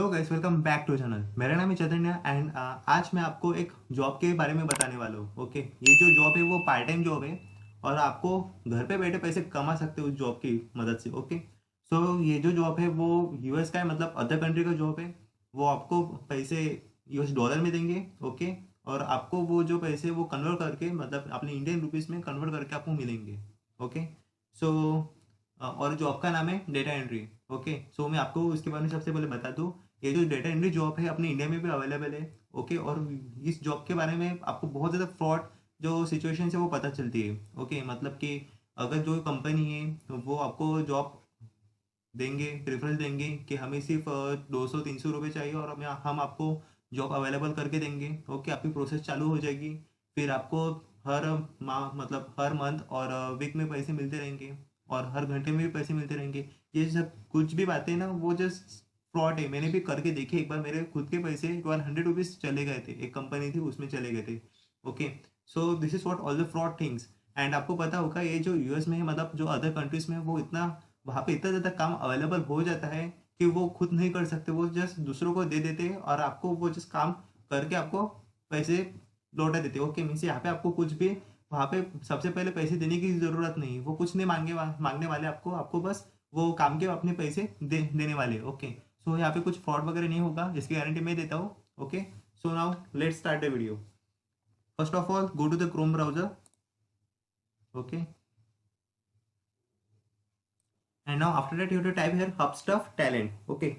Hello guys, welcome back to channel. मेरा नाम है चैतन्य एंड आज मैं आपको एक जॉब के बारे में बताने वाला हूँ। ओके, ये जो जॉब है वो पार्ट टाइम जॉब है और आपको घर पे बैठे पैसे कमा सकते हो उस जॉब की मदद से। ओके, सो ये जो जॉब है वो यूएस का है, मतलब अदर कंट्री का जॉब है। वो आपको पैसे यूएस डॉलर में देंगे। ओके, और आपको वो जो पैसे वो कन्वर्ट करके, मतलब अपने इंडियन रुपीज़ में कन्वर्ट करके आपको मिलेंगे। ओके, सो और जॉब का नाम है डेटा एंट्री। ओके, सो मैं आपको इसके बारे में सबसे पहले बता दूं, ये जो डेटा एंट्री जॉब है अपने इंडिया में भी अवेलेबल है। ओके, और इस जॉब के बारे में आपको बहुत ज़्यादा फ्रॉड जो सिचुएशन है वो पता चलती है। ओके, मतलब कि अगर जो कंपनी है तो वो आपको जॉब देंगे, प्रेफरेंस देंगे कि हमें सिर्फ 200-300 रुपये चाहिए और हम आपको जॉब अवेलेबल करके देंगे। ओके, आपकी प्रोसेस चालू हो जाएगी। फिर आपको हर माह, मतलब हर मंथ और वीक में पैसे मिलते रहेंगे और हर घंटे में भी पैसे मिलते रहेंगे। ये सब कुछ भी बातें ना वो जस्ट फ्रॉड है। मैंने भी करके देखे, एक बार मेरे खुद के पैसे एक बार 100 रुपीज़ चले गए थे, एक कंपनी थी उसमें चले गए थे। Okay, so this is what all the fraud things. And आपको पता होगा ये जो यूएस में है, मतलब जो अदर कंट्रीज में है, वो इतना वहाँ पे इतना ज़्यादा काम अवेलेबल हो जाता है कि वो खुद नहीं कर सकते, वो जस्ट दूसरों को दे देते हैं और आपको वो जस्ट काम करके आपको पैसे लौटा देते हैं। ओके, मीन्स यहाँ पे आपको कुछ भी वहाँ पे सबसे पहले पैसे देने की ज़रूरत नहीं, वो कुछ नहीं मांगने वाले आपको आपको बस वो काम के अपने पैसे देने वाले। ओके, सो यहाँ पे कुछ फ्रॉड वगैरह नहीं होगा, इसकी गारंटी मैं देता हूँ। Okay, so now let's start the video. First of all go to the Chrome browser. Okay, and now after that you have to type here Hubstuff Talent. Okay,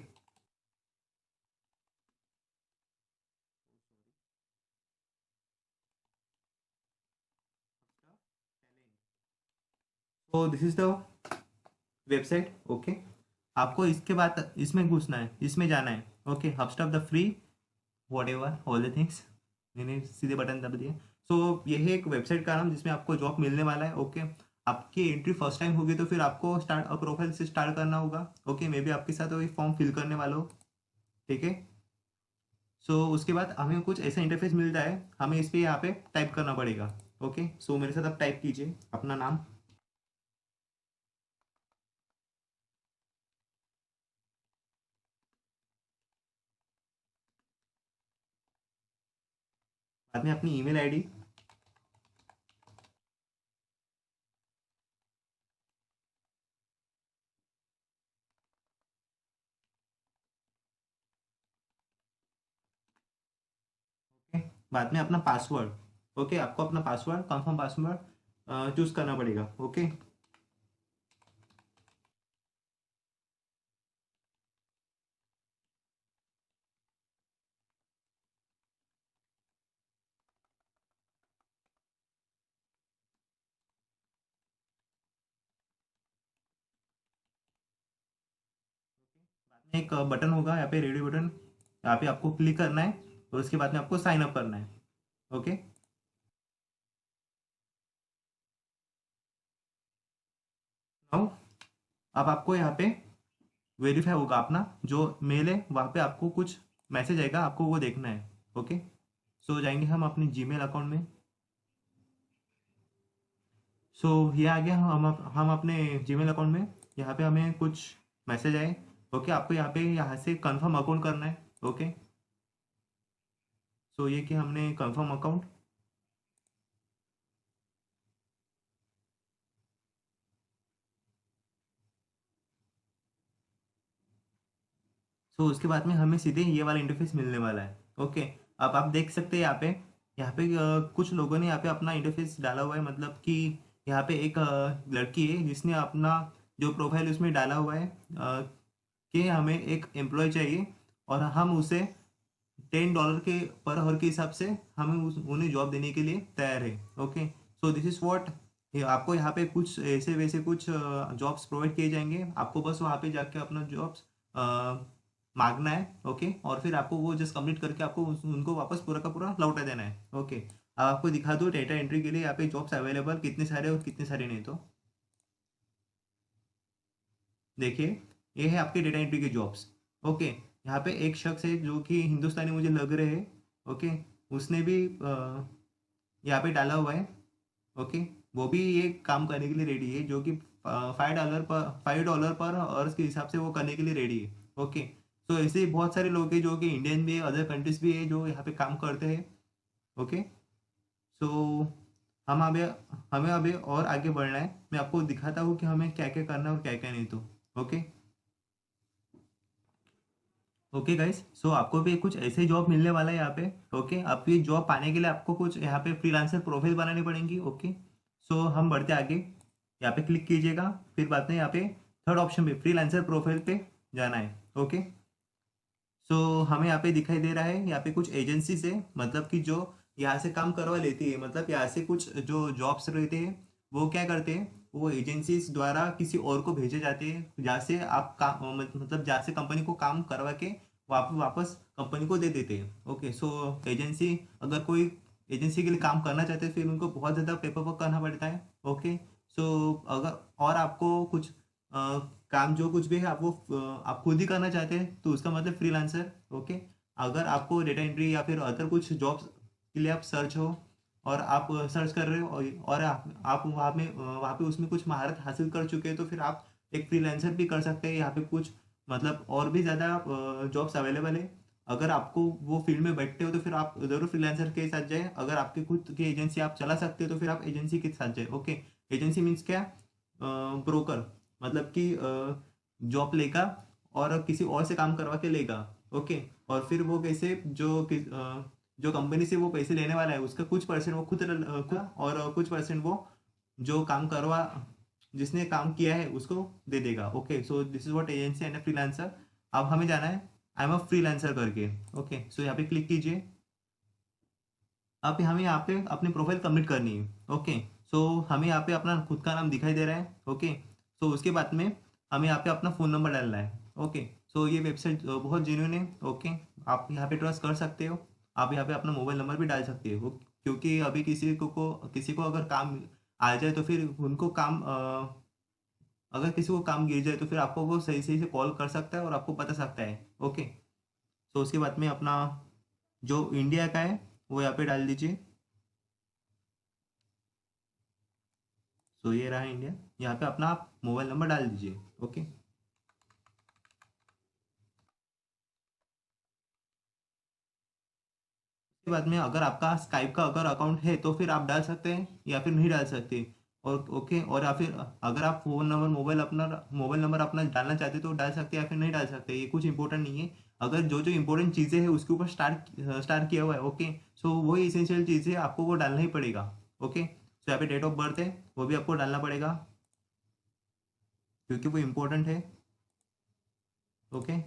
so this is the website. Okay, आपको इसके बाद इसमें घुसना है, इसमें जाना है। Okay, Hubstaff the free whatever all the things, मैंने सीधे बटन दबा दिए। सो ये है एक वेबसाइट का नाम जिसमें आपको जॉब मिलने वाला है। ओके, आपकी एंट्री फर्स्ट टाइम होगी तो फिर आपको स्टार्ट प्रोफाइल से स्टार्ट करना होगा। ओके, मैं भी आपके साथ वही फॉर्म फिल करने वाला हूँ। ठीक है, सो उसके बाद हमें कुछ ऐसा इंटरफेस मिलता है, हमें इस पे यहाँ पे टाइप करना पड़ेगा। ओके, सो मेरे साथ आप टाइप कीजिए अपना नाम। बाद में अपनी ईमेल आईडी। ओके, बाद में अपना पासवर्ड। ओके, आपको अपना पासवर्ड, कंफर्म पासवर्ड चूज करना पड़ेगा। ओके, एक बटन होगा यहाँ पे, रेडियो बटन, यहाँ पे आपको क्लिक करना है और उसके बाद में आपको साइन अप करना है। ओके, नाउ अब आपको यहाँ पे वेरीफाई होगा अपना जो मेल है, वहाँ पे आपको कुछ मैसेज आएगा, आपको वो देखना है। ओके, सो जाएंगे हम अपने जीमेल अकाउंट में। सो ये आ गया, हम अपने जीमेल अकाउंट में। यहाँ पे हमें कुछ मैसेज आए। ओके, आपको यहाँ से कंफर्म अकाउंट करना है। ओके, सो ये कि हमने कंफर्म अकाउंट। सो उसके बाद में हमें सीधे ये वाला इंटरफेस मिलने वाला है। ओके, अब आप देख सकते हैं यहाँ पे कुछ लोगों ने यहाँ पे अपना इंटरफेस डाला हुआ है, मतलब कि यहाँ पे एक लड़की है जिसने अपना जो प्रोफाइल उसमें डाला हुआ है कि हमें एक एम्प्लॉय चाहिए और हम उसे $10 के पर आवर के हिसाब से हमें उन्हें जॉब देने के लिए तैयार है। Okay, so this is what, आपको यहाँ पे कुछ ऐसे वैसे कुछ जॉब्स प्रोवाइड किए जाएंगे, आपको बस वहाँ पे जाके अपना जॉब्स मांगना है। ओके, और फिर आपको वो जस्ट कंप्लीट करके आपको उनको वापस पूरा का पूरा लौटा देना है। ओके, अब आपको दिखा दो डेटा एंट्री के लिए यहाँ पे जॉब्स अवेलेबल कितने सारे और कितने सारे नहीं। तो देखिए, ये है आपके डेटा एंट्री के जॉब्स। ओके, यहाँ पे एक शख्स है जो कि हिंदुस्तानी मुझे लग रहे हैं। ओके, उसने भी यहाँ पे डाला हुआ है। ओके, वो भी ये काम करने के लिए रेडी है, जो कि $5 पर आवर्स के हिसाब से वो करने के लिए रेडी है। ओके, सो ऐसे बहुत सारे लोग हैं जो कि इंडियन भी है, अदर कंट्रीज भी है जो यहाँ पे काम करते हैं। ओके। सो हम अभी हमें अभी और आगे बढ़ना है। मैं आपको दिखाता हूँ कि हमें क्या क्या करना है और क्या क्या नहीं। तो ओके। ओके गाइस, सो आपको भी कुछ ऐसे जॉब मिलने वाला है यहाँ पे। ओके, आप ये जॉब पाने के लिए आपको कुछ यहाँ पे फ्रीलांसर प्रोफाइल बनानी पड़ेंगी। ओके। सो हम बढ़ते आगे, यहाँ पे क्लिक कीजिएगा। फिर बाद में यहाँ पे थर्ड ऑप्शन पे फ्रीलांसर प्रोफाइल पे जाना है। ओके। सो हमें यहाँ पे दिखाई दे रहा है, यहाँ पे कुछ एजेंसी से मतलब कि जो यहाँ से काम करवा लेती है, मतलब यहाँ से कुछ जो जॉब्स रहते हैं वो क्या करते हैं, वो एजेंसीज द्वारा किसी और को भेजे जाते हैं, जहाँ से आप काम मतलब जहाँ से कंपनी को काम करवा के वापस कंपनी को दे देते हैं। ओके। सो एजेंसी, अगर कोई एजेंसी के लिए काम करना चाहते हैं फिर उनको बहुत ज़्यादा पेपर वर्क करना पड़ता है। ओके। सो अगर और आपको कुछ काम जो कुछ भी है आप वो आप खुद ही करना चाहते हैं तो उसका मतलब फ्रीलांसर। ओके। अगर आपको डेटा एंट्री या फिर अदर कुछ जॉब्स के लिए आप सर्च हो और आप सर्च कर रहे हो और आप वहाँ पे उसमें कुछ महारत हासिल कर चुके हैं तो फिर आप एक फ्रीलांसर भी कर सकते हैं। यहाँ पे कुछ मतलब और भी ज़्यादा जॉब्स अवेलेबल है। अगर आपको वो फील्ड में बैठते हो तो फिर आप ज़रूर फ्रीलांसर के साथ जाए। अगर आपकी खुद की एजेंसी आप चला सकते हो तो फिर आप एजेंसी के साथ जाए। ओके। एजेंसी मीन्स क्या, ब्रोकर, मतलब कि जॉब लेगा और किसी और से काम करवा के लेगा। ओके। और फिर वो कैसे जो कंपनी से वो पैसे लेने वाला है उसका कुछ परसेंट वो और कुछ परसेंट वो जो काम करवा जिसने काम किया है उसको दे देगा। Okay. So this is what agency and freelancer. अब हमें जाना है आई एम अ फ्रीलांसर करके। ओके। सो यहाँ पे क्लिक कीजिए। अब हमें यहाँ पे अपनी प्रोफाइल सबमिट करनी है। ओके। सो हमें यहाँ पे अपना खुद का नाम दिखाई दे रहा है। ओके। सो उसके बाद में हमें यहाँ पे अपना फ़ोन नंबर डालना है। ओके। सो ये वेबसाइट बहुत जेन्युइन है। ओके। आप यहाँ पे ट्रस्ट कर सकते हो। आप यहाँ पे अपना मोबाइल नंबर भी डाल सकते हो क्योंकि अभी किसी को अगर काम आ जाए तो फिर उनको काम अगर किसी को काम गिर जाए तो फिर आपको वो सही सही से कॉल कर सकता है और आपको बता सकता है। ओके। सो उसके बाद में अपना जो इंडिया का है वो यहाँ पे डाल दीजिए। सो ये रहा इंडिया। यहाँ पे अपना आप मोबाइल नंबर डाल दीजिए। ओके। उसके बाद में अगर आपका स्काइप का अगर अकाउंट है तो फिर आप डाल सकते हैं या फिर नहीं डाल सकते। और ओके, और या फिर अगर आप फ़ोन नंबर मोबाइल नंबर अपना डालना चाहते तो डाल सकते हैं या फिर नहीं डाल सकते, ये कुछ इंपॉर्टेंट नहीं है। अगर जो जो इंपॉर्टेंट चीज़ें हैं उसके ऊपर स्टार्ट किया हुआ है। ओके। सो वही इसेंशियल चीज़ें आपको वो डालना ही पड़ेगा। ओके। सो यहाँ पे डेट ऑफ बर्थ है वो भी आपको डालना पड़ेगा क्योंकि वो इम्पोर्टेंट है। ओके।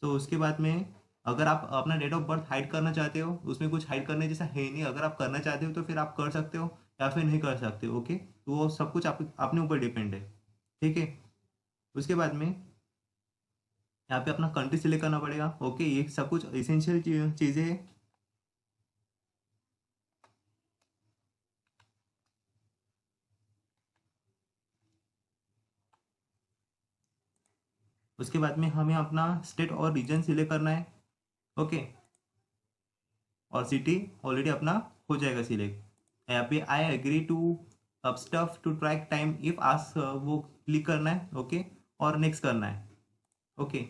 तो उसके बाद में अगर आप अपना डेट ऑफ बर्थ हाइड करना चाहते हो, उसमें कुछ हाइड करने जैसा है नहीं, अगर आप करना चाहते हो तो फिर आप कर सकते हो या फिर नहीं कर सकते। ओके। तो वो सब कुछ आप अपने ऊपर डिपेंड है। ठीक है। उसके बाद में यहाँ पे अपना कंट्री सिलेक्ट करना पड़ेगा। ओके, ये सब कुछ इसेंशियल चीज़ें हैं। उसके बाद में हमें अपना स्टेट और रीजन सिलेक्ट करना है। ओके। और सिटी ऑलरेडी अपना हो जाएगा सिलेक्ट। यहाँ पे I agree to Hubstaff to track time if as वो क्लिक करना है। ओके। और नेक्स्ट करना है। ओके।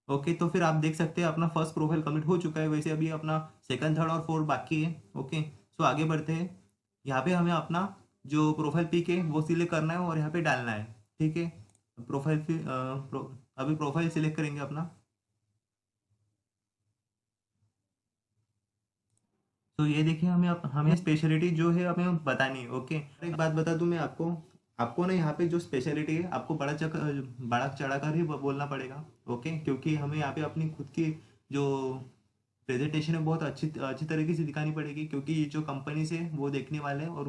ओके। तो फिर आप देख सकते हैं अपना फर्स्ट प्रोफाइल कंप्लीट हो चुका है। वैसे अभी अपना सेकंड, थर्ड और फोर्थ बाकी है। ओके। सो आगे बढ़ते हैं। यहाँ पे हमें अपना जो प्रोफाइल पिक है वो सिलेक्ट करना है और यहाँ पे डालना है। ठीक है। अभी प्रोफाइल सिलेक्ट करेंगे अपना। तो ये देखिए हमें स्पेशलिटी जो है हमें बतानी है। ओके। एक बात बता दूं मैं आपको, आपको ना यहाँ पे जो स्पेशलिटी है आपको बड़ा चढ़ा कर ही बोलना पड़ेगा। ओके। क्योंकि हमें यहाँ पे अपनी खुद की जो प्रेजेंटेशन है बहुत अच्छी अच्छी तरीके से दिखानी पड़ेगी क्योंकि ये जो कंपनी से वो देखने वाले हैं और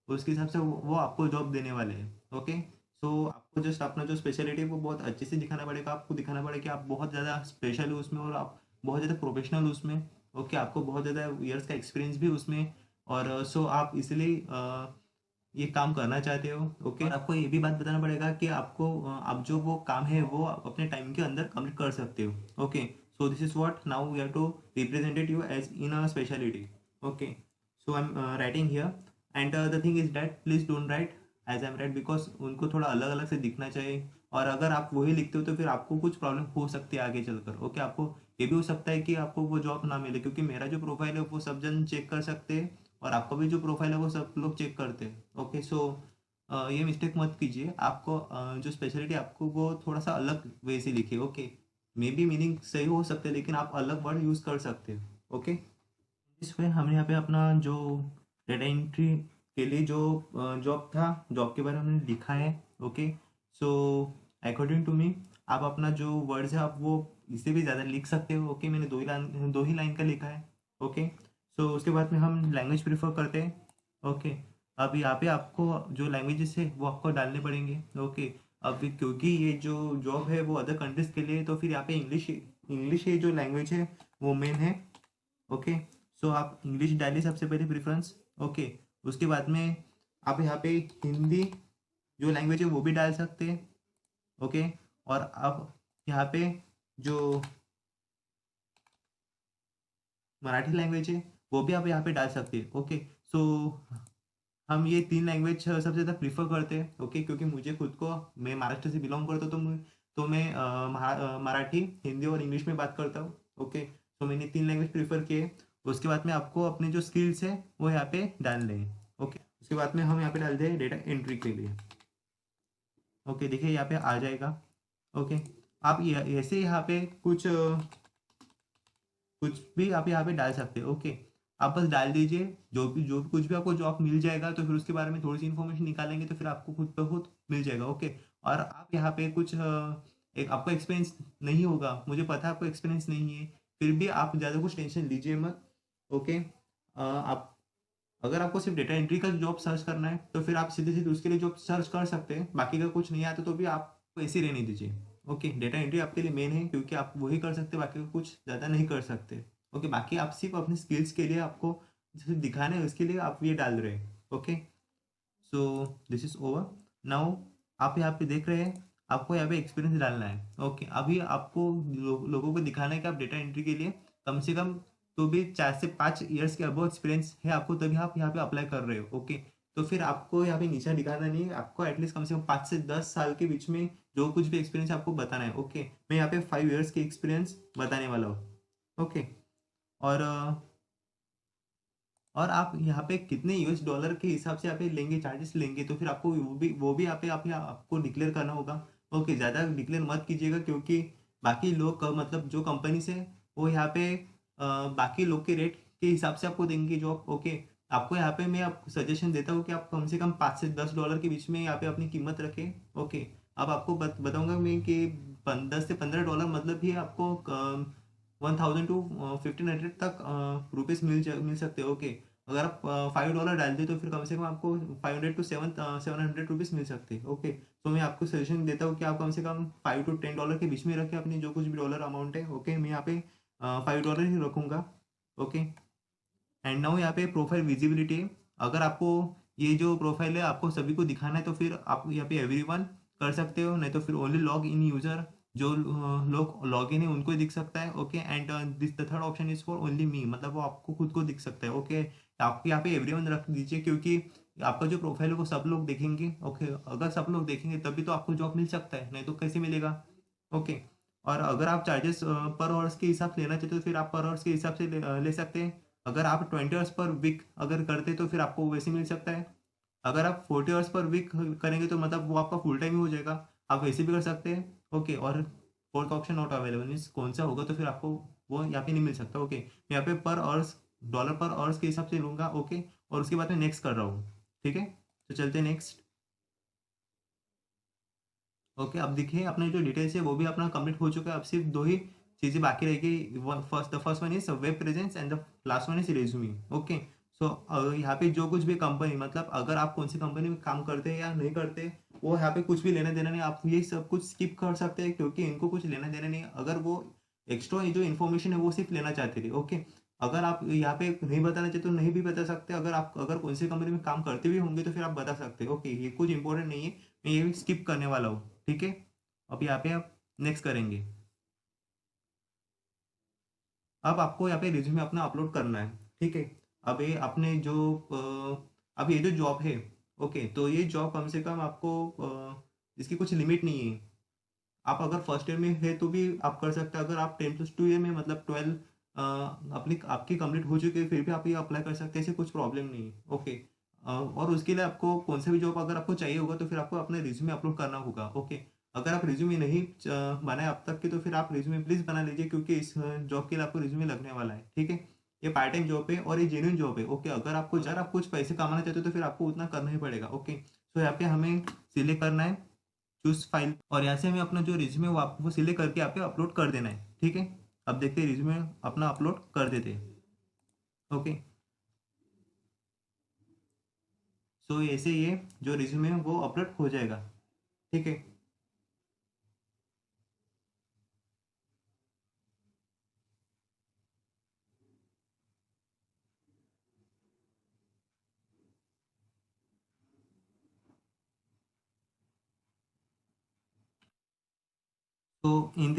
उसके हिसाब से वो आपको जॉब देने वाले हैं। ओके। सो आपको जस्ट अपना जो स्पेशलिटी है वो बहुत अच्छे से दिखाना पड़ेगा। आपको दिखाना पड़ेगा कि आप बहुत ज़्यादा स्पेशल हो उसमें और आप बहुत ज़्यादा प्रोफेशनल हो उसमें। ओके। आपको बहुत ज़्यादा ईयर्स का एक्सपीरियंस भी उसमें। और सो आप इसलिए ये काम करना चाहते हो। ओके। और आपको ये भी बात बताना पड़ेगा कि आपको आप जो वो काम है वो आप अपने टाइम के अंदर कंप्लीट कर सकते हो। Okay. So this is what now we have to represented you as in a speciality. Okay. So I am writing here and the thing is that please don't write as I am write, because उनको थोड़ा अलग अलग से दिखना चाहिए। और अगर आप वही लिखते हो तो फिर आपको कुछ प्रॉब्लम हो सकती है आगे चलकर। ओके, आपको ये भी हो सकता है कि आपको वो जॉब ना मिले, क्योंकि मेरा जो प्रोफाइल है वो सब जन चेक कर सकते हैं और आपका भी जो प्रोफाइल है वो सब लोग चेक करते हैं। ओके, सो ये मिस्टेक मत कीजिए। आपको जो स्पेशलिटी आपको वो थोड़ा सा अलग वे से लिखिए। ओके, मे बी मीनिंग सही हो सकते हैं लेकिन आप अलग वर्ड यूज़ कर सकते हो। ओके, इस वे हमने यहाँ पे अपना जो डेटा एंट्री के लिए जो जॉब था, जॉब के बारे में हमने लिखा है। Okay, so according to me आप अपना जो वर्ड्स है आप वो इससे भी ज़्यादा लिख सकते हो। ओके, मैंने दो ही लाइन का लिखा है। ओके, सो उसके बाद में हम लैंग्वेज प्रीफर करते हैं। ओके, अब यहाँ पे आपको जो लैंग्वेजेस है वो आपको डालने पड़ेंगे। ओके, अब क्योंकि ये जो जॉब है वो अदर कंट्रीज के लिए है, तो फिर यहाँ पे इंग्लिश ये जो लैंग्वेज है वो मेन है। ओके, सो आप इंग्लिश डालिए सबसे पहले प्रेफरेंस। ओके, उसके बाद में आप यहाँ पे हिंदी जो लैंग्वेज है वो भी डाल सकते हैं। ओके, और आप यहाँ पे जो मराठी लैंग्वेज है वो भी आप यहाँ पे डाल सकते हैं। ओके, सो हम ये तीन लैंग्वेज सबसे ज़्यादा प्रीफर करते हैं। ओके, क्योंकि मुझे खुद को, मैं महाराष्ट्र से बिलोंग करता हूँ, तो मैं मराठी, हिंदी और इंग्लिश में बात करता हूँ। ओके, तो मैंने तीन लैंग्वेज प्रीफर किए। उसके बाद में आपको अपने जो स्किल्स है वो यहाँ पे डालने हैं। ओके, उसके बाद में हम यहाँ पे डाल दें डेटा एंट्री के लिए। ओके, देखिए यहाँ पे आ जाएगा। ओके, आप ऐसे यहाँ पे कुछ भी आप यहाँ पे डाल सकते हो। ओके, आप बस डाल दीजिए जो भी कुछ भी आपको जॉब मिल जाएगा तो फिर उसके बारे में थोड़ी सी इन्फॉर्मेशन निकालेंगे तो फिर आपको खुद ब खुद मिल जाएगा। ओके, और आप यहाँ पे कुछ एक आपको एक्सपीरियंस नहीं होगा, मुझे पता है आपको एक्सपीरियंस नहीं है, फिर भी आप ज़्यादा कुछ टेंशन लीजिए मत। ओके, आप अगर आपको सिर्फ डेटा एंट्री का जॉब सर्च करना है तो फिर आप सीधे सीधे उसके लिए जॉब सर्च कर सकते हैं, बाकी का कुछ नहीं आता तो भी आप ऐसे ही रहने दीजिए। ओके, डेटा एंट्री आपके लिए मेन है क्योंकि आप वही कर सकते हैं, बाकी का कुछ ज़्यादा नहीं कर सकते। ओके, बाकी आप सिर्फ अपने स्किल्स के लिए आपको जैसे दिखाना है उसके लिए आप ये डाल रहे हैं। Okay, so this is over now. आप यहाँ पे देख रहे हैं, आपको यहाँ पे एक्सपीरियंस डालना है। ओके, अभी आपको लोगों को दिखाना है कि आप डेटा एंट्री के लिए कम से कम तो भी 4 से 5 ईयर्स के अबव एक्सपीरियंस है आपको, तभी आप यहाँ पे अप्लाई कर रहे हो। ओके, तो फिर आपको यहाँ पे नीचे दिखाना नहीं है, आपको एटलीस्ट कम से कम 5 से 10 साल के बीच में जो कुछ भी एक्सपीरियंस आपको बताना है। ओके, मैं यहाँ पे 5 ईयर्स के एक्सपीरियंस बताने वाला हूँ। ओके, और और आप यहाँ पे कितने यूएस डॉलर के हिसाब से यहाँ पे लेंगे, चार्जेस लेंगे, तो फिर आपको वो भी यहाँ पे आपको डिक्लेयर करना होगा। ओके, ज़्यादा डिक्लेयर मत कीजिएगा क्योंकि बाकी लोग मतलब जो कंपनी से वो यहाँ पे बाकी लोग के रेट के हिसाब से आपको देंगे जॉब। ओके, आपको यहाँ पे मैं आपको सजेशन देता हूँ कि आप कम से कम 5 से 10 डॉलर के बीच में यहाँ पे अपनी कीमत रखें। ओके, अब आपको बताऊँगा मैं कि 10 से 15 डॉलर मतलब भी आपको 1000 to 1500 तक रुपीज़ मिल सकते हो। ओके, अगर आप $5 डाल दें तो फिर कम से कम आपको 500 to 700 रुपीज़ मिल सकते हैं। ओके, तो मैं आपको सजेशन देता हूँ कि आप कम से कम $5 to 10 के बीच में रखें अपनी जो कुछ भी डॉलर अमाउंट है। ओके, मैं यहाँ पे $5 ही रखूँगा। ओके, एंड नाउ यहाँ पे प्रोफाइल विजिबिलिटी, अगर आपको ये जो प्रोफाइल है आपको सभी को दिखाना है तो फिर आप यहाँ पे एवरीवन कर सकते हो, नहीं तो फिर ओनली लॉग इन यूजर, जो लोग लॉग इन है उनको ही दिख सकता है। Okay, and this the third option is for only me, मतलब वो आपको खुद को दिख सकता है। ओके, आप यहाँ पे एवरीवन रख दीजिए क्योंकि आपका जो प्रोफाइल है वो सब लोग देखेंगे। ओके, अगर सब लोग देखेंगे तभी तो आपको जॉब मिल सकता है, नहीं तो कैसे मिलेगा। ओके, और अगर आप चार्जेस पर आवर्स के हिसाब से लेना चाहते हो तो फिर आप पर आवर्स के हिसाब से ले सकते हैं। अगर आप 20 आवर्स पर वीक अगर करते तो फिर आपको वैसे मिल सकता है। अगर आप 40 आवर्स पर वीक करेंगे तो मतलब वो आपका फुल टाइम ही हो जाएगा, आप वैसे भी कर सकते हैं। ओके, और fourth epsilon naught available means कौन सा होगा तो फिर आपको वो यहाँ पे नहीं मिल सकता। ओके, मैं यहाँ पे पर आवर्स डॉलर पर आवर्स के हिसाब से लूँगा। ओके, और उसके बाद मैं नेक्स्ट कर रहा हूँ। ठीक है, तो चलते हैं नेक्स्ट। ओके, अब देखिए अपने जो डिटेल्स है वो भी अपना कंप्लीट हो चुका है, अब सिर्फ दो ही चीज़ें बाकी रह गई। The first one is web presence and the last one is resume. Okay, so यहाँ पे जो कुछ भी कंपनी, मतलब अगर आप कौन सी कंपनी में काम करते हैं या नहीं करते, वो यहाँ पे कुछ भी लेना देना नहीं, आप ये सब कुछ स्किप कर सकते हैं क्योंकि इनको कुछ लेना देना नहीं है। अगर वो एक्स्ट्रा जो इन्फॉर्मेशन है वो सिर्फ लेना चाहते थे। ओके, अगर आप यहाँ पे नहीं बताना चाहते तो नहीं भी बता सकते, अगर कौन सी कंपनी में काम करते भी होंगे तो फिर आप बता सकते हैं। ओके, ये कुछ इंपॉर्टेंट नहीं है, मैं ये भी स्किप करने वाला हूँ। ठीक है, अब यहाँ पे आप नेक्स्ट करेंगे। अब आपको यहाँ पे रिज्यूमे अपना अपलोड करना है। ठीक है, अब ये अपने जो अब ये जो जॉब है ओके, तो ये जॉब कम से कम आपको इसकी कुछ लिमिट नहीं है। आप अगर फर्स्ट ईयर में है तो भी आप कर सकते हैं, अगर आप 10+2 ईयर में मतलब 12 अपनी आपकी कंप्लीट हो चुकी है फिर भी आप ये अप्लाई कर सकते हैं, ऐसे कुछ प्रॉब्लम नहीं है। ओके, और उसके लिए आपको कौन सा भी जॉब अगर आपको चाहिए होगा तो फिर आपको अपने रिज्यूमे अपलोड करना होगा। ओके, अगर आप रिज्यूमे नहीं बनाए अब तक के तो फिर आप रिज्यूमे प्लीज़ बना लीजिए, क्योंकि इस जॉब के लिए आपको रिज्यूमे लगने वाला है। ठीक है, ये पार्ट टाइम जॉब है और ये जेन्युइन जॉब है। ओके, अगर आप कुछ पैसे कमाना चाहते हो तो फिर आपको उतना करना ही पड़ेगा। ओके, तो यहाँ पे हमें सिलेक्ट करना है चूज फाइल, और यहाँ से हमें अपना जो रिज्यूमे वो आपको सिलेक्ट करके यहाँ पे अपलोड कर देना है। ठीक है, अब देखते हैं रिज्यूमे अपना अपलोड कर देते हैं। ओके, सो ऐसे ये जो रिज्यूमे है वो अपलोड हो जाएगा। ठीक है, सो इन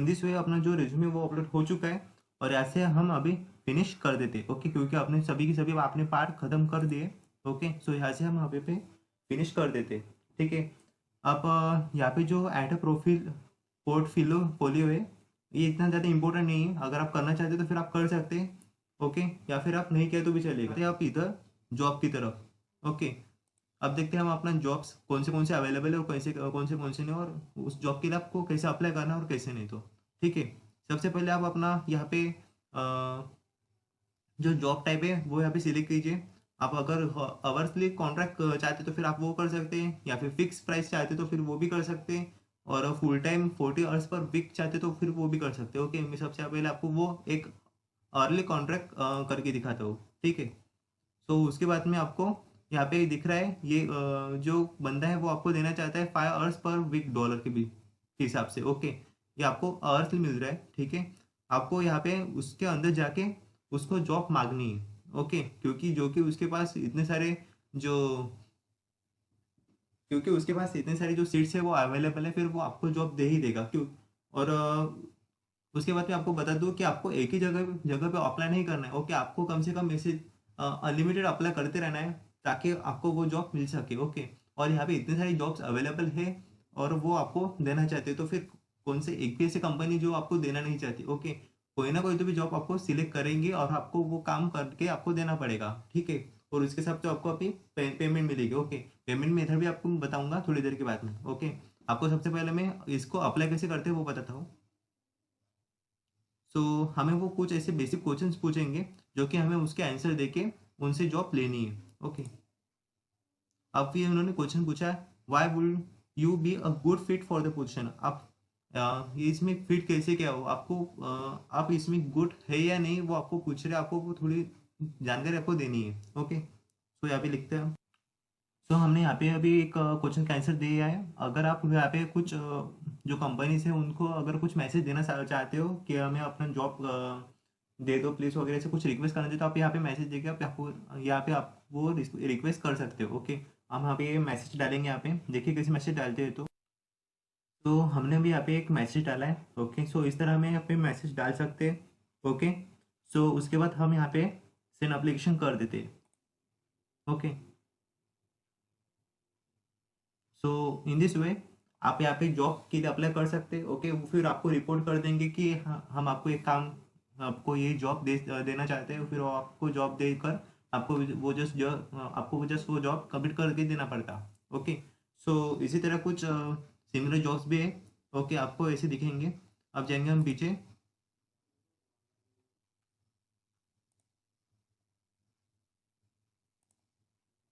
दिस वे अपना जो रिज्यूमे वो अपलोड हो चुका है, और ऐसे हम अभी फिनिश कर देते हैं। ओके, क्योंकि आपने सभी की सभी आपने पार्ट खत्म कर दिए। ओके, सो यहाँ से हम अभी पे फिनिश कर देते। ठीक है, अब यहाँ पे जो add a profile portfolio polio है, ये इतना ज़्यादा इंपॉर्टेंट नहीं है। अगर आप करना चाहते तो फिर आप कर सकते हैं। ओके, या फिर आप नहीं किया तो भी चलेगा। तो आप इधर जॉब की तरफ। ओके, अब देखते हैं हम अपना जॉब्स कौन से अवेलेबल है और कौन से नहीं, और उस जॉब के लिए आपको कैसे अप्लाई करना है और कैसे नहीं। तो ठीक है, सबसे पहले आप अपना यहाँ पे जो जॉब टाइप है वो यहाँ पे सिलेक्ट कीजिए। आप अगर अवर्सली कॉन्ट्रैक्ट चाहते तो फिर आप वो कर सकते हैं, या फिर फिक्स प्राइस चाहते तो फिर वो भी कर सकते हैं, और full time 40 hours per week चाहते तो फिर वो भी कर सकते हैं। ओके, मैं सबसे पहले आपको वो एक अर्ली कॉन्ट्रैक्ट करके दिखाता हूँ। ठीक है, तो उसके बाद में आपको यहाँ पे दिख रहा है ये जो बंदा है वो आपको देना चाहता है 5 आवर्स पर वीक डॉलर के भी के हिसाब से। ओके, ये आपको आवर्स मिल रहा है। ठीक है, आपको यहाँ पे उसके अंदर जाके उसको जॉब मांगनी है। ओके, क्योंकि उसके पास इतने सारे जो क्योंकि उसके पास इतने सारे जो सीट्स है वो अवेलेबल है, फिर वो आपको जॉब दे ही देगा। क्यों, और उसके बाद में आपको बता दूं कि आपको एक ही जगह जगह पे अप्लाई नहीं करना है। ओके, आपको कम से कम मैसेज अनलिमिटेड अप्लाई करते रहना है, ताकि आपको वो जॉब मिल सके। ओके, और यहाँ पे इतने सारी जॉब्स अवेलेबल है और वो आपको देना चाहते हैं, तो फिर कौन से एक भी ऐसी कंपनी जो आपको देना नहीं चाहती। ओके, कोई ना कोई तो भी जॉब आपको सिलेक्ट करेंगे और आपको वो काम करके आपको देना पड़ेगा। ठीक है, और उसके साथ तो आपको अपनी पेमेंट मिलेगी। ओके, पेमेंट मेथड भी आपको बताऊंगा थोड़ी देर के बाद में। ओके, आपको सबसे पहले मैं इसको अप्लाई कैसे करते हैं वो बताता हूँ। सो हमें वो कुछ ऐसे बेसिक क्वेश्चंस पूछेंगे जो कि हमें उसके आंसर देके उनसे जॉब लेनी है। ओके, अब ये उन्होंने क्वेश्चन पूछा है, why would you be a good fit for the position. आप ये इसमें फिट कैसे क्या हो आपको, आप इसमें गुड है या नहीं वो आपको पूछ रहे हैं, आपको वो थोड़ी जानकारी आपको देनी है। ओके, सो यहाँ पे लिखते हैं। सो हमने यहाँ पे अभी एक क्वेश्चन का आंसर दिया है। अगर आप यहाँ पे कुछ जो कंपनीज है उनको अगर कुछ मैसेज देना चाहते हो कि हमें अपना जॉब दे दो प्लीज वगैरह से कुछ रिक्वेस्ट करना चाहिए, तो आप यहाँ पे मैसेज देके आप आपको यहाँ पे आप वो रिक्वेस्ट कर सकते हो। ओके, हम यहाँ पे मैसेज डालेंगे। यहाँ पे देखिए कैसे मैसेज डालते हैं। तो हमने भी यहाँ पे एक मैसेज डाला है। ओके, सो इस तरह हमें यहाँ पे मैसेज डाल सकते हैं। ओके, सो उसके बाद हम यहाँ पे सेंड एप्लीकेशन कर देते हैं। Okay, so in this way आप यहाँ पे जॉब के लिए अप्लाई कर सकते हैं। ओके, वो फिर आपको रिपोर्ट कर देंगे कि हम आपको एक काम आपको ये जॉब देना चाहते हैं, फिर वो आपको जॉब देकर आपको आपको जस्ट वो जॉब कंप्लीट करके देना पड़ता। ओके, सो इसी तरह कुछ सिमिलर जॉब्स भी है। ओके, आपको ऐसे दिखेंगे। अब जाएंगे हम पीछे।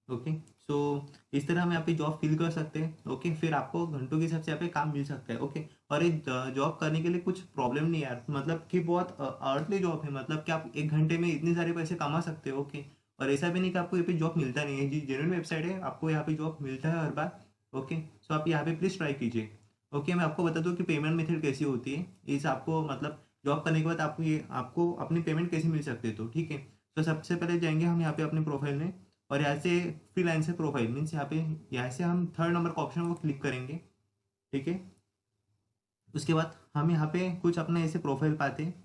ओके, सो इस तरह हम यहाँ पे जॉब फिल कर सकते हैं। ओके, फिर आपको घंटों के हिसाब से यहाँ पे काम मिल सकता है। ओके, और एक जॉब करने के लिए कुछ प्रॉब्लम नहीं है यार, मतलब कि बहुत अर्ली जॉब है, मतलब कि आप 1 घंटे में इतने सारे पैसे कमा सकते हो। ओके, और ऐसा भी नहीं कि आपको यहाँ पे जॉब मिलता नहीं है जी, जेन्युइन वेबसाइट है, आपको यहाँ पे जॉब मिलता है हर बार। ओके, सो आप यहाँ पे प्लीज़ ट्राई कीजिए। ओके, मैं आपको बता दूँ कि पेमेंट मेथड कैसी होती है, इस आपको मतलब जॉब करने के बाद आपको अपनी पेमेंट कैसे मिल सकती है। तो ठीक है, तो सबसे पहले जाएंगे हम यहाँ पे अपने प्रोफाइल में, और यहाँ से फ्रीलांसर प्रोफाइल मीन्स यहाँ से हम थर्ड नंबर का ऑप्शन को क्लिक करेंगे। ठीक है, उसके बाद हम यहाँ पे कुछ अपना ऐसे प्रोफाइल पाते हैं।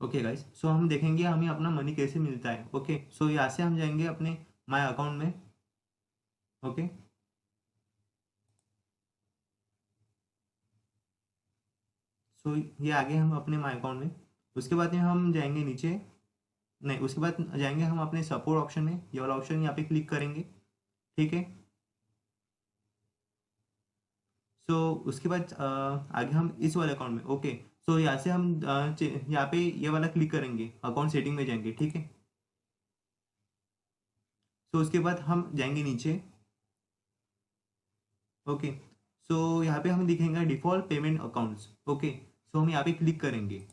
ओके गाइस, सो हम देखेंगे हमें अपना मनी कैसे मिलता है। ओके, सो यहाँ से हम जाएंगे अपने माय अकाउंट में। ओके, सो ये आगे हम अपने माय अकाउंट में। उसके बाद में हम जाएंगे नीचे, नहीं उसके बाद जाएंगे हम अपने सपोर्ट ऑप्शन में, ये वाला ऑप्शन यहाँ पे क्लिक करेंगे। ठीक है, सो उसके बाद आगे हम इस वाले अकाउंट में। ओके, सो यहाँ से हम यहाँ पे ये वाला क्लिक करेंगे, अकाउंट सेटिंग में जाएंगे। ठीक है, सो उसके बाद हम जाएंगे नीचे। ओके, सो यहाँ पे हमें दिखेगा डिफॉल्ट पेमेंट अकाउंट्स। ओके, सो हम यहाँ पे क्लिक करेंगे।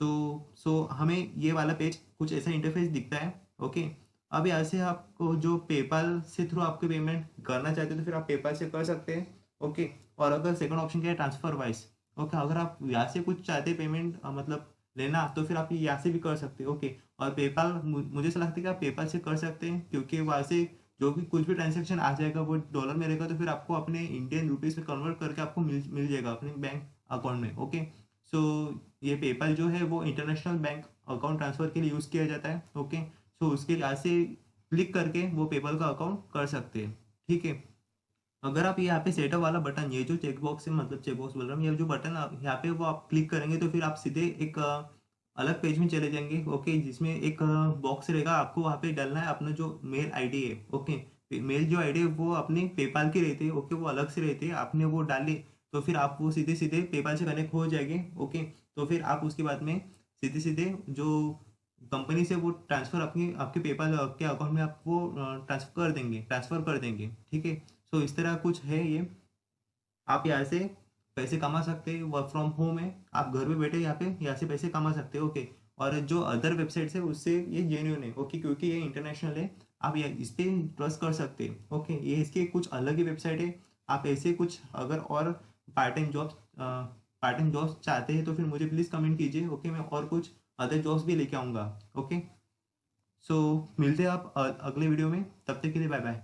सो हमें ये वाला पेज कुछ ऐसा इंटरफेस दिखता है। ओके, अब यहाँ से आपको जो पेपाल से थ्रू आपके पेमेंट करना चाहते हो तो फिर आप पेपाल से कर सकते हैं। ओके, और अगर सेकंड ऑप्शन क्या है, ट्रांसफर वाइज। ओके, अगर आप यहाँ से कुछ चाहते हैं पेमेंट मतलब लेना, तो फिर आप यहाँ से भी कर सकते हैं। ओके, और पेपाल मुझे ऐसा लगता है कि आप पेपाल से कर सकते हैं, क्योंकि वहाँ से जो भी कुछ भी ट्रांजेक्शन आ जाएगा वो डॉलर में रहेगा, तो फिर आपको अपने इंडियन रुपीज़ में कन्वर्ट करके आपको मिल जाएगा अपने बैंक अकाउंट में। ओके, सो ये पेपल जो है वो इंटरनेशनल बैंक अकाउंट ट्रांसफर के लिए यूज़ किया जाता है। ओके, सो उसके लिए यहाँ से क्लिक करके वो पेपल का अकाउंट कर सकते हैं। ठीक है, अगर आप यहाँ पे सेटअप वाला बटन, ये जो चेक बॉक्स है, मतलब चेक बॉक्स बोल रहा हूँ, ये जो बटन यहाँ पे वो आप क्लिक करेंगे तो फिर आप सीधे एक अलग पेज में चले जाएंगे। ओके, जिसमें एक बॉक्स रहेगा, आपको वहाँ पे डालना है अपना जो मेल आईडी है। ओके, मेल जो आईडी है वो अपने पेपाल की रहती है। ओके, वो अलग से रहती है, आपने वो डाली तो फिर आप वो सीधे सीधे पेपाल से कनेक्ट हो जाएंगे। ओके, तो फिर आप उसके बाद में सीधे सीधे जो कंपनी से वो ट्रांसफ़र अपनी आपके पेपाल के अकाउंट में आप वो ट्रांसफ़र कर देंगे। ठीक है, सो इस तरह कुछ है ये। आप यहाँ से पैसे कमा सकते हैं, वर्क फ्रॉम होम है, आप घर में बैठे यहाँ से पैसे कमा सकते हैं। ओके, और जो अदर वेबसाइट्स है उससे ये जेन्यून है। ओके, क्योंकि ये इंटरनेशनल है, आप ये इस पर ट्रस्ट कर सकते हैं। ओके, ये इसके कुछ अलग ही वेबसाइट है। आप ऐसे कुछ अगर और पार्ट टाइम जॉब्स चाहते हैं तो फिर मुझे प्लीज़ कमेंट कीजिए। ओके, मैं और कुछ अदर जॉब्स भी लेके आऊँगा। ओके, सो मिलते हैं आप अगले वीडियो में, तब तक के लिए बाय बाय।